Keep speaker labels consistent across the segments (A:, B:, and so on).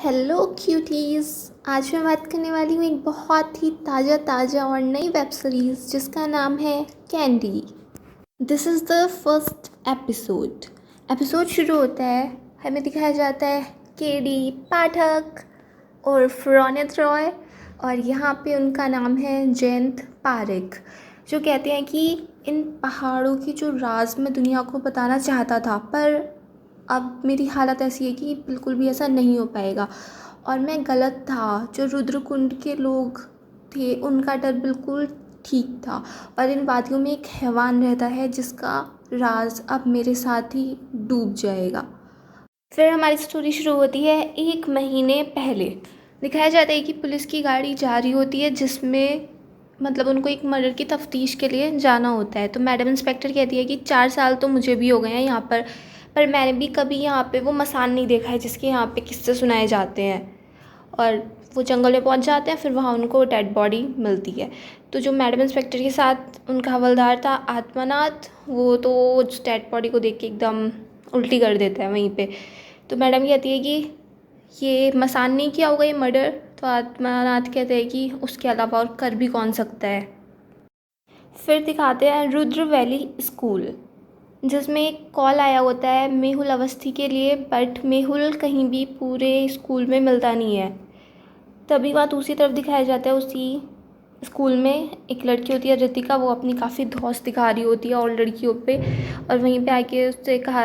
A: Hello cuties. आज मैं बात करने वाली हूँ एक बहुत ही ताज़ा और नई वेब सीरीज़ जिसका नाम है candy. This is the first episode. Episode शुरू होता है, हमें दिखाया जाता है केडी पाठक और रोनित रॉय, और यहाँ पे उनका नाम है जयंत पारेख, जो कहते हैं कि इन पहाड़ों की जो राज मैं दुनिया को बताना चाहता था, पर अब मेरी हालत ऐसी है कि बिल्कुल भी ऐसा नहीं हो पाएगा और मैं गलत था। जो रुद्रकुंड के लोग थे उनका डर बिल्कुल ठीक था, और इन वादियों में एक हैवान रहता है जिसका राज अब मेरे साथ ही डूब जाएगा। फिर हमारी स्टोरी शुरू होती है 1 महीने पहले। दिखाया जाता है कि पुलिस की गाड़ी जा रही होती है जिसमें मतलब उनको एक मर्डर की तफ्तीश के लिए जाना होता है। तो मैडम इंस्पेक्टर कहती है कि 4 साल तो मुझे भी हो गए हैं यहाँ पर मैंने भी कभी यहाँ पे वो मसान नहीं देखा है जिसके यहाँ पे किस्से सुनाए जाते हैं। और वो जंगल में पहुँच जाते हैं, फिर वहाँ उनको डेड बॉडी मिलती है। तो जो मैडम इंस्पेक्टर के साथ उनका हवलदार था आत्मानाथ, वो तो उस डेड बॉडी को देख के एकदम उल्टी कर देता है वहीं पे। तो मैडम कहती है कि ये मसान नहीं किया होगा ये मर्डर। तो आत्मानाथ कहते हैं कि उसके अलावा और कर भी कौन सकता है। फिर दिखाते हैं रुद्र वैली स्कूल, जिसमें एक कॉल आया होता है मेहुल अवस्थी के लिए, बट मेहुल कहीं भी पूरे स्कूल में मिलता नहीं है। तभी वहाँ दूसरी तरफ दिखाया जाता है, उसी स्कूल में एक लड़की होती है रितिका, वो अपनी काफ़ी धौंस दिखा रही होती है और लड़कियों पे, और वहीं पे आके उससे कहा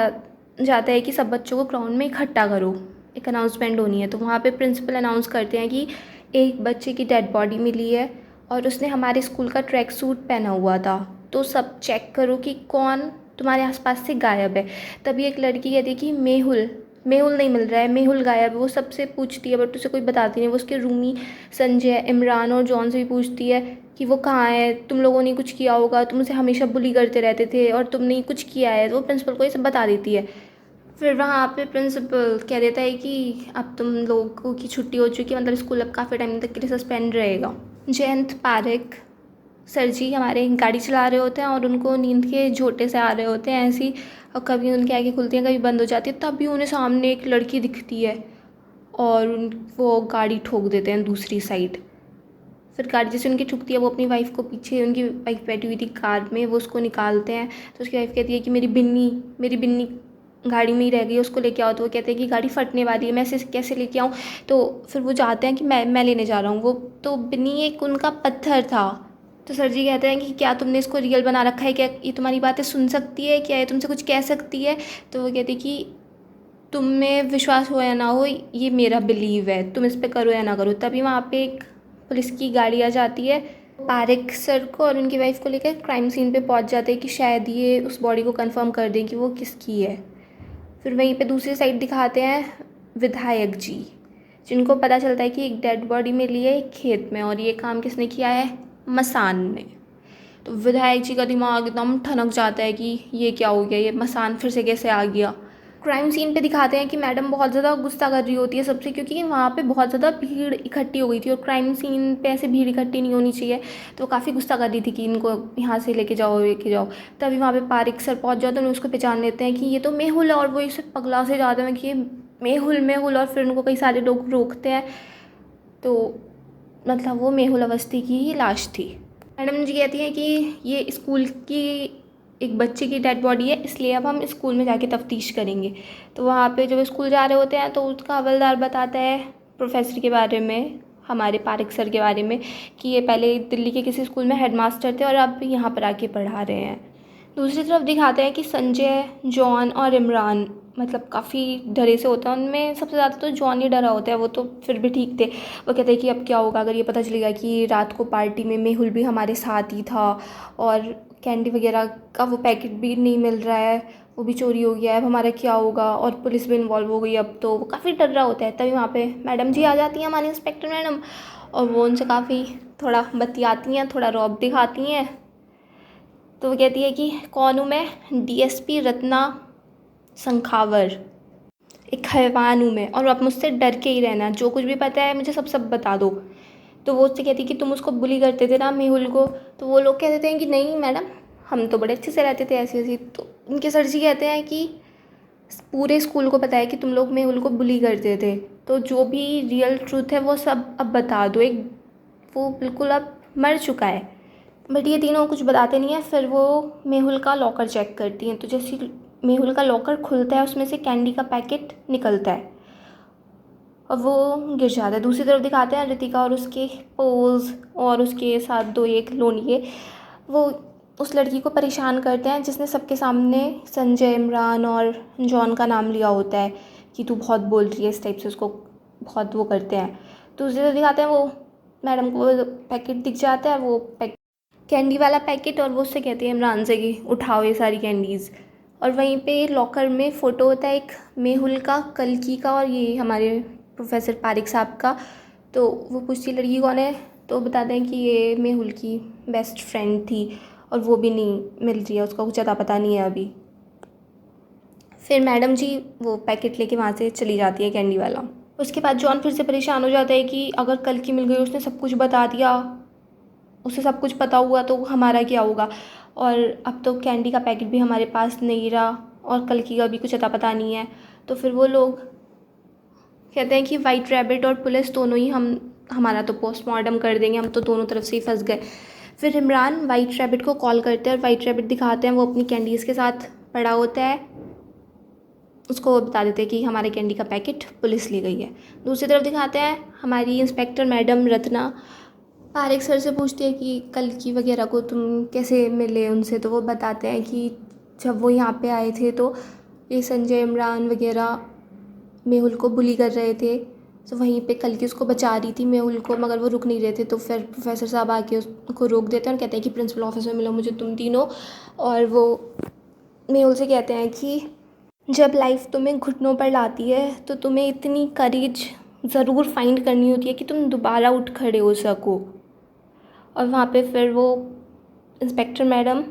A: जाता है कि सब बच्चों को ग्राउंड में इकट्ठा करो, एक अनाउंसमेंट होनी है। तो वहाँ पे प्रिंसिपल अनाउंस करते हैं कि एक बच्चे की डेड बॉडी मिली है और उसने हमारे स्कूल का ट्रैक सूट पहना हुआ था, तो सब चेक करो कि कौन तुम्हारे आसपास से गायब है। तभी एक लड़की कहती है कि मेहुल मेहुल नहीं मिल रहा है, मेहुल गायब है। वो सबसे पूछती है बट उसे कोई बताती नहीं। वो उसके रूमी संजय, इमरान और जॉन से भी पूछती है कि वो कहाँ है, तुम लोगों ने कुछ किया होगा, तुम उसे हमेशा बुली करते रहते थे और तुमने ही कुछ किया है। तो वो प्रिंसिपल को ये सब बता देती है। फिर वहाँ पे प्रिंसिपल कह देता है कि अब तुम लोगों की छुट्टी हो चुकी है, मतलब स्कूल अब काफ़ी टाइम तक के लिए सस्पेंड रहेगा। जयंत पारेख सर जी हमारे गाड़ी चला रहे होते हैं और उनको नींद के झोंटे से आ रहे होते हैं ऐसी, और कभी उनकी आँखें खुलती हैं कभी बंद हो जाती है। तभी उन्हें सामने एक लड़की दिखती है और वो गाड़ी ठोक देते हैं दूसरी साइड। फिर गाड़ी जैसे उनकी ठुकती है, वो अपनी वाइफ को पीछे, उनकी वाइफ बैठी हुई थी कार में, वो उसको निकालते हैं। तो उसकी वाइफ कहती है कि मेरी बिन्नी गाड़ी में ही रह गई, उसको लेके आओ। तो वो कहते हैं कि गाड़ी फटने वाली है, मैं इसे कैसे लेके आऊँ। तो फिर वो जाते हैं कि मैं लेने जा रहा हूँ। वो तो बिन्नी एक उनका पत्थर था। तो सर जी कहते हैं कि क्या तुमने इसको रियल बना रखा है, क्या ये तुम्हारी बातें सुन सकती है, क्या ये तुमसे कुछ कह सकती है। तो वो कहती कि तुम में विश्वास हो या ना हो, ये मेरा बिलीव है, तुम इस पे करो या ना करो। तभी वहाँ पे एक पुलिस की गाड़ी आ जाती है, पारेख सर को और उनकी वाइफ को लेकर क्राइम सीन पे पहुँच जाते हैं कि शायद ये उस बॉडी को कंफर्म कर दें कि वो किसकी है। फिर वहीं पे दूसरी साइड दिखाते हैं विधायक जी, जिनको पता चलता है कि एक डेड बॉडी मिली है एक खेत में, और ये काम किसने किया है, मसान ने। तो विधायक जी का दिमाग एकदम ठनक जाता है कि ये क्या हो गया, ये मसान फिर से कैसे आ गया। क्राइम सीन पे दिखाते हैं कि मैडम बहुत ज़्यादा गुस्सा कर रही होती है सबसे, क्योंकि वहाँ पे बहुत ज़्यादा भीड़ इकट्ठी हो गई थी और क्राइम सीन पे ऐसे भीड़ इकट्ठी नहीं होनी चाहिए। तो वो काफ़ी गुस्सा कर रही थी कि इनको यहाँ से लेके जाओ। तभी वहाँ पे पारेख सर पहुँच जाते हैं, उन्हें उसको पहचान लेते हैं कि ये तो मेहुल है, और वो इसे पगला से जाते हैं कि ये मेहुल। और फिर उनको कई सारे लोग रोकते हैं, तो मतलब वो मेहुल अवस्थी की ही लाश थी। मैडम जी कहती हैं कि ये स्कूल की एक बच्चे की डेड बॉडी है, इसलिए अब हम स्कूल में जाके तफ्तीश करेंगे। तो वहाँ पे जब वो स्कूल जा रहे होते हैं तो उसका हवलदार बताता है प्रोफेसर के बारे में, हमारे पारेख सर के बारे में, कि ये पहले दिल्ली के किसी स्कूल में हेडमास्टर थे और अब यहाँ पर आके पढ़ा रहे हैं। दूसरी तरफ दिखाते हैं कि संजय, जॉन और इमरान मतलब काफ़ी डरे से होता है। उनमें सबसे ज़्यादा तो जॉन ही डरा होता है, वो तो फिर भी ठीक थे। वो कहते हैं कि अब क्या होगा अगर ये पता चलेगा कि रात को पार्टी में मेहुल भी हमारे साथ ही था और कैंडी वगैरह का वो पैकेट भी नहीं मिल रहा है, वो भी चोरी हो गया है, अब हमारा क्या होगा, और पुलिस भी इन्वॉल्व हो गई अब। तो वो काफ़ी डर रहा होता है। तभी वहाँ पे मैडम जी आ जाती हैं, हमारी इंस्पेक्टर मैडम, और वो उनसे काफ़ी थोड़ा बतियाती हैं, थोड़ा रौब दिखाती हैं। तो वो कहती है कि कौन हूँ मैं, डीएसपी रत्ना संखावर, एक हैवान हूँ मैं, और आप मुझसे डर के ही रहना, जो कुछ भी पता है मुझे सब बता दो। तो वो उससे कहती है कि तुम उसको बुली करते थे ना मेहुल को। तो वो लोग कह देते हैं कि नहीं मैडम, हम तो बड़े अच्छे से रहते थे ऐसी ऐसी। तो उनके सर जी कहते हैं कि पूरे स्कूल को पता है कि तुम लोग मेहुल को बुली करते थे, तो जो भी रियल ट्रूथ है वो सब अब बता दो। एक वो बिल्कुल अब मर चुका है। बट ये तीनों कुछ बताते नहीं है। फिर वो मेहुल का लॉकर चेक करती हैं, तो जैसे ही मेहुल का लॉकर खुलता है उसमें से कैंडी का पैकेट निकलता है और वो गिर जाता है। दूसरी तरफ दिखाते हैं रितिका और उसके पोज और उसके साथ दो एक लोनिए, वो उस लड़की को परेशान करते हैं जिसने सबके सामने संजय, इमरान और जॉन का नाम लिया होता है कि तू बहुत बोल रही है, इस टाइप से उसको बहुत वो करते हैं। दूसरी तरफ दिखाते हैं वो मैडम को पैकेट दिख जाता है, वो कैंडी वाला पैकेट, और वो उससे कहती है इमरान से कि उठाओ ये सारी कैंडीज़। और वहीं पे लॉकर में फ़ोटो होता है एक मेहुल का, कल्कि का और ये हमारे प्रोफेसर पारिक साहब का। तो वो पूछती लड़की कौन है, तो बताते हैं कि ये मेहुल की बेस्ट फ्रेंड थी और वो भी नहीं मिल रही है, उसका कुछ अता पता नहीं है अभी। फिर मैडम जी वो पैकेट लेके वहाँ से चली जाती है, कैंडी वाला। उसके बाद जॉन फिर से परेशान हो जाता है कि अगर कल्कि मिल गई, उसने सब कुछ बता दिया, उसे सब कुछ पता हुआ तो हमारा क्या होगा। और अब तो कैंडी का पैकेट भी हमारे पास नहीं रहा और कल्कि का भी कुछ अता पता नहीं है। तो फिर वो लोग कहते हैं कि वाइट रैबिट और पुलिस दोनों ही हमारा तो पोस्टमार्टम कर देंगे, हम तो दोनों तरफ से ही फंस गए। फिर इमरान वाइट रैबिट को कॉल करते हैं और वाइट रैबिट दिखाते हैं, वो अपनी कैंडीज़ के साथ पड़ा होता है। उसको वो बता देते हैं कि हमारे कैंडी का पैकेट पुलिस ले गई है। दूसरी तरफ दिखाते हैं हमारी inspector madam Ratna Pareek sir से पूछती है कि कल्कि वगैरह को तुम कैसे मिले उनसे, तो वो बताते हैं कि जब वो यहाँ पे आए थे तो ये संजय, इमरान वगैरह मेहुल को बुली कर रहे थे, तो वहीं पे कल्कि उसको बचा रही थी मेहुल को, मगर वो रुक नहीं रहे थे। तो फिर प्रोफेसर साहब आके उसको रोक देते हैं और कहते हैं कि प्रिंसिपल ऑफिस में मिलो मुझे तुम तीनों। और वो मेहुल से कहते हैं कि जब लाइफ तुम्हें घुटनों पर लाती है तो तुम्हें इतनी करेज ज़रूर फाइंड करनी होती है कि तुम दोबारा उठ खड़े हो सको। और वहाँ पे फिर वो इंस्पेक्टर मैडम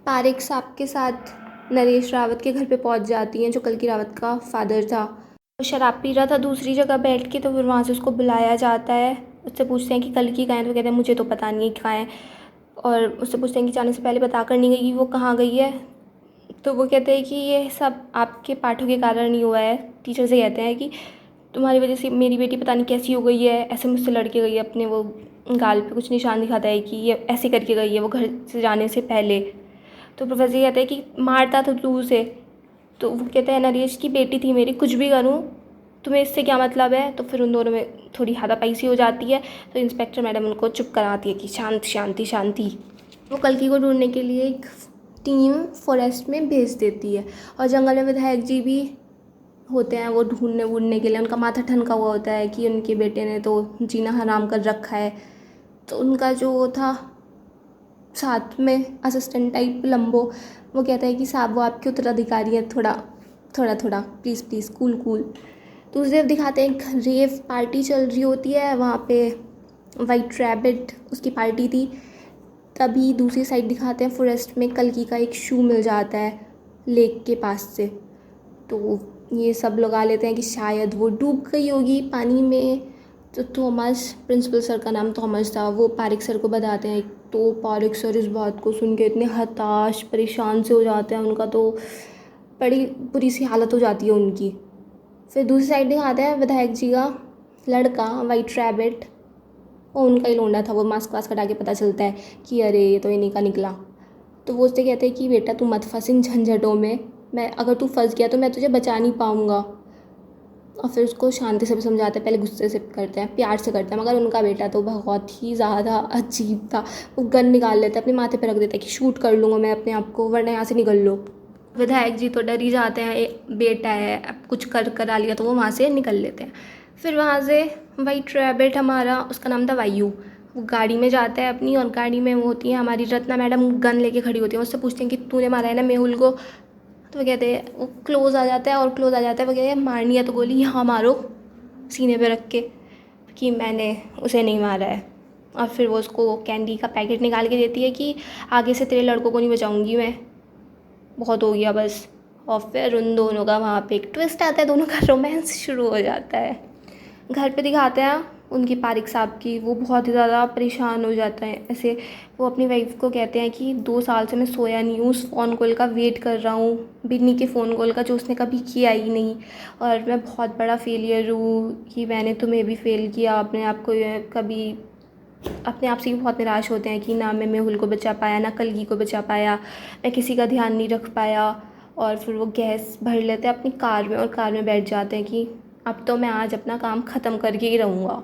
A: पारिक साहब के साथ नरेश रावत के घर पे पहुँच जाती हैं, जो कल्कि रावत का फादर था। वो शराब पी रहा था दूसरी जगह बैठ के, तो फिर वहाँ से उसको बुलाया जाता है। उससे पूछते हैं कि कल्कि कहाँ है, तो कहते हैं मुझे तो पता नहीं है कहाँ है। और उससे पूछते हैं कि जाने से पहले बता कर नहीं गई वो कहाँ गई है, तो वो कहते हैं कि ये सब आपके पाठों के कारण ही हुआ है। टीचर से कहते हैं कि तुम्हारी वजह से मेरी बेटी पता नहीं कैसी हो गई है, ऐसे मुझसे लड़के गई है, अपने वो गाल पे कुछ निशान दिखाता है कि ये ऐसे करके गई है वो घर से जाने से पहले। तो प्रोफेसर कहते हैं कि मारता था तू उसे, तो वो कहते हैं नरेश की बेटी थी मेरी, कुछ भी करूँ तुम्हें इससे क्या मतलब है। तो फिर उन दोनों में थोड़ी हाथापाई सी हो जाती है। तो इंस्पेक्टर मैडम उनको चुप कराती है कि शांत शांति शांति। वो कल्कि को ढूंढने के लिए एक टीम फॉरेस्ट में भेज देती है और जंगल में विधायक जी भी होते हैं, वो ढूंढने के लिए। उनका माथा ठनका हुआ होता है कि उनके बेटे ने तो जीना हराम कर रखा है। तो उनका जो वो था साथ में असिस्टेंट टाइप लंबो, वो कहता है कि साहब वो आपके उत्तराधिकारी है, थोड़ा थोड़ा थोड़ा प्लीज़ प्लीज़ कूल कूल। दूसरी तरफ दिखाते हैं एक रेव पार्टी चल रही होती है, वहाँ पे वाइट रैबिट उसकी पार्टी थी। तभी दूसरी साइड दिखाते हैं फॉरेस्ट में कल्कि का एक शू मिल जाता है लेक के पास से। तो ये सब लगा लेते हैं कि शायद वो डूब गई होगी पानी में। तो थॉमस, प्रिंसिपल सर का नाम थॉमस था, वो पारिक सर को बताते हैं। तो पारिक सर इस बात को सुन के इतने हताश परेशान से हो जाते हैं, उनका तो बड़ी बुरी सी हालत हो जाती है उनकी। फिर दूसरी साइड दिखाते हैं विधायक जी का लड़का वाइट रैबिट, और उनका ही लोंडा था। वो मास्क वास्क हटा के पता चलता है कि अरे ये तो इन्हीं का निकला। तो वो उससे कहते हैं कि बेटा तू मत फंस इन झंझटों में, मैं अगर तू फंस गया तो मैं तुझे बचा नहीं पाऊँगा। और फिर उसको शांति से भी समझाते हैं, पहले गुस्से से करते हैं, प्यार से करते हैं, मगर उनका बेटा तो बहुत ही ज़्यादा अजीब था। वो गन निकाल लेता है, अपने माथे पर रख देता है कि शूट कर लूँगा मैं अपने आप को, वरना यहाँ से निकल लो। विधायक जी तो डर ही जाते हैं, बेटा है अब कुछ करा लिया, तो वो वहाँ से निकल लेते हैं। फिर वहाँ से वाइट रैबिट हमारा, उसका नाम था वायु, वो गाड़ी में जाता है अपनी, और गाड़ी में वो होती है हमारी रत्ना मैडम, गन लेके खड़ी होती है। उससे पूछते हैं कि तूने मारा है ना मेहुल को, तो वो कहते हैं, वो क्लोज आ जाता है और क्लोज आ जाता है, वो कहते हैं मारनी है तो गोली यहाँ मारो सीने पे रख के, कि मैंने उसे नहीं मारा है। और फिर वो उसको कैंडी का पैकेट निकाल के देती है कि आगे से तेरे लड़कों को नहीं बचाऊंगी मैं, बहुत हो गया बस। और फिर उन दोनों का वहाँ पे एक ट्विस्ट आता है, दोनों का रोमांस शुरू हो जाता है। घर पे दिखाते हैं उनकी पारिक साहब की, वो बहुत ही ज़्यादा परेशान हो जाता है। ऐसे वो अपनी वाइफ को कहते हैं कि 2 साल से मैं सोया नहीं हूँ, उस फ़ोन कॉल का वेट कर रहा हूँ, बिन्नी के फ़ोन कॉल का जो उसने कभी किया ही नहीं, और मैं बहुत बड़ा फेलियर हूँ कि मैंने तुम्हें भी फ़ेल किया, अपने आप को कभी अपने आप से भी बहुत निराश होते हैं कि ना मैं मेहुल को बचा पाया, ना कलगी को बचा पाया, मैं किसी का ध्यान नहीं रख पाया। और फिर वो गैस भर लेते हैं अपनी कार में और कार में बैठ जाते हैं कि अब तो मैं आज अपना काम ख़त्म करके ही रहूँगा।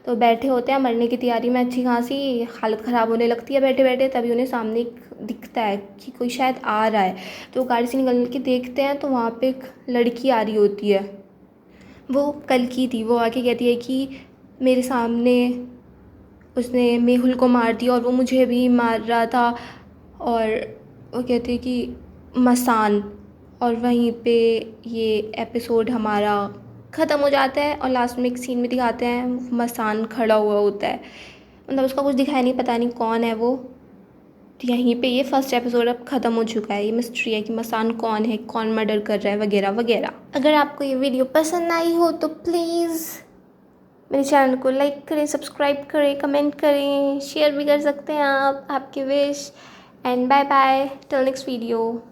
A: तो बैठे होते हैं मरने की तैयारी में, अच्छी खासी हालत ख़राब होने लगती है बैठे बैठे, तभी उन्हें सामने एक दिखता है कि कोई शायद आ रहा है। तो गाड़ी से निकल के देखते हैं तो वहाँ पे एक लड़की आ रही होती है, वो कल की थी। वो आके कहती है कि मेरे सामने उसने मेहुल को मार दिया और वो मुझे भी मार रहा था। और वो कहते हैं कि मसान, और वहीं पे ये एपिसोड हमारा ख़त्म हो जाता है। और लास्ट में एक सीन में दिखाते हैं मसान खड़ा हुआ होता है, मतलब उसका कुछ दिखाया नहीं, पता नहीं कौन है वो। तो यहीं पे ये फर्स्ट एपिसोड अब ख़त्म हो चुका है। ये मिस्ट्री है कि मसान कौन है, कौन मर्डर कर रहा है, वगैरह वगैरह। अगर आपको ये वीडियो पसंद आई हो तो प्लीज़ मेरे चैनल को लाइक करें, सब्सक्राइब करें, कमेंट करें, शेयर भी कर सकते हैं आप, आपकी wish. And bye bye, till next video.